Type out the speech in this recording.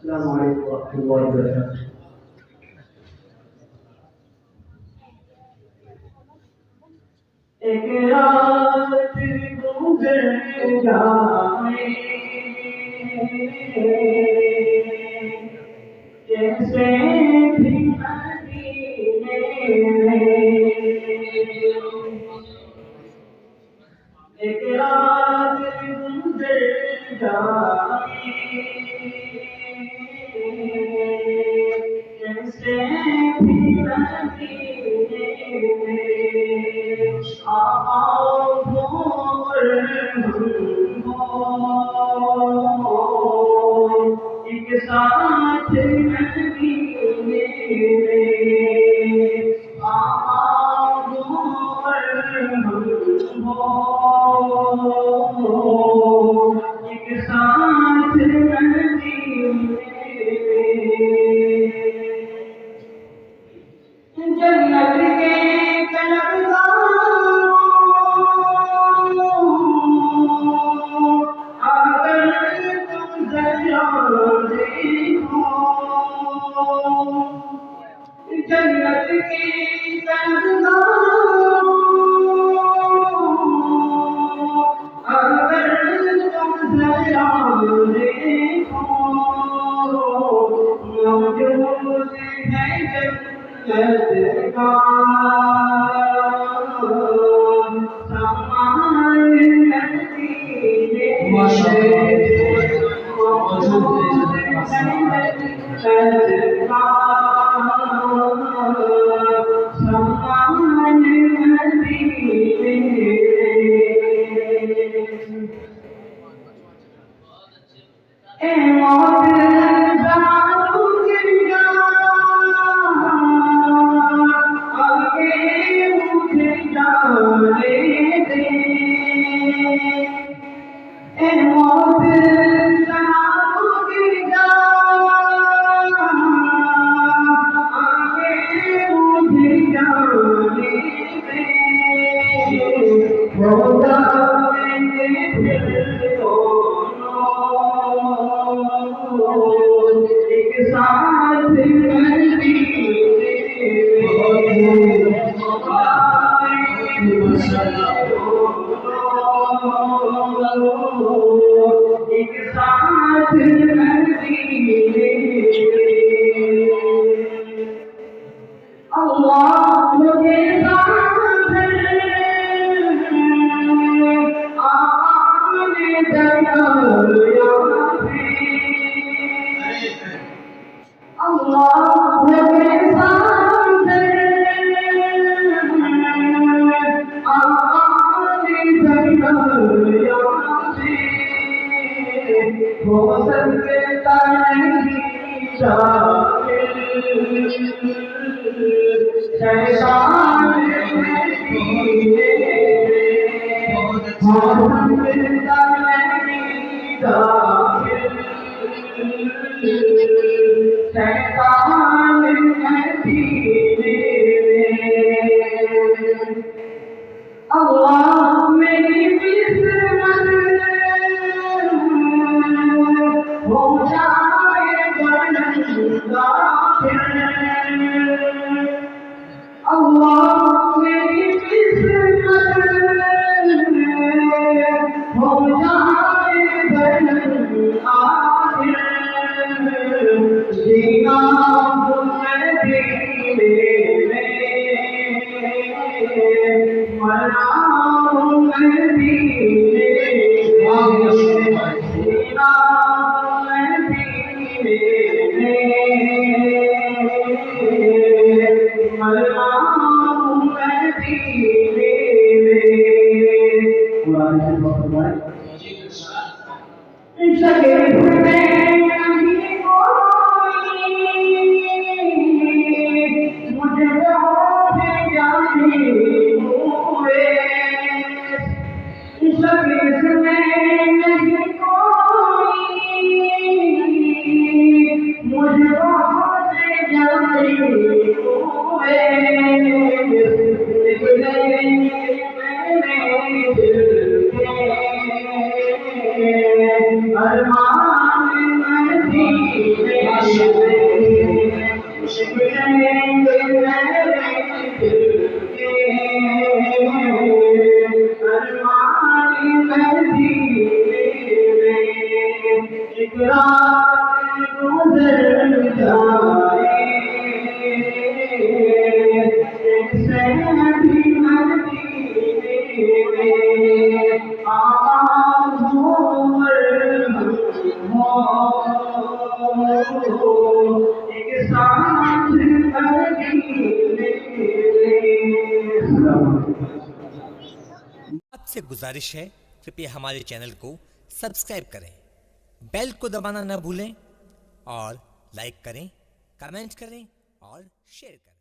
السلام علیکم ورحمۃ اللہ وبرکاتہ۔ ایک رات گزر جائے جیسے بھی مدینے میں، ایک رات گزر جائے جیسے بھی مدینے میں، آؤ بول ایک ساتھ مدینے میں، آؤ بول ایک ساتھ مدینے میں، جنت کے طلبگاروں اگر تم ذرا دیکھو، جنت کے طلبگاروں اگر تم ذرا دیکھو، موجود ہے جنت کا سامان مدینے میں، موجود ہے جنت کا سامان مدینے میں۔ اے موت زمانوں کی آگے مجھے جانے دے، اے موت زمانوں کی آگے مجھے جانے دے، وہ جانے پھر دونوں ایک ساتھ مدینے ایک ساتھ مدینے، اللہ مجھے ساتھ آنے دریا ہے، اللہ مجھے ساتھ آنے دریا ہو سکتا نہیں شاکر شیطان مدینے میں، ہو سکتا نہیں شاکر شیطان مدینے میں، اللہ میری قسمت ہو جائے بلندہ پھر، اللہ میری قسمت ہو جائے بلندہ پھر، جینا مدینے میں، مرنا مدینے میں، جینا مدینے میں، مرنا مدینے میں۔ قرآن سے فرمائے شگرف میں نہیں کوئی مجھ کو جانے ہوئے، شگرف میں نہیں کوئی مجھ کو جانے ہوئے، ارمان مدینے ایک رات گزر جائے ایک سہری مدینے میں آواز ہو مرہم ہو ایک ساتھ مدینے آپ سے گزارش ہے کرپیا ہمارے چینل کو سبسکرائب کریں، بیل کو دبانا نہ بھولیں اور لائک کریں، کمنٹ کریں اور شیئر کریں۔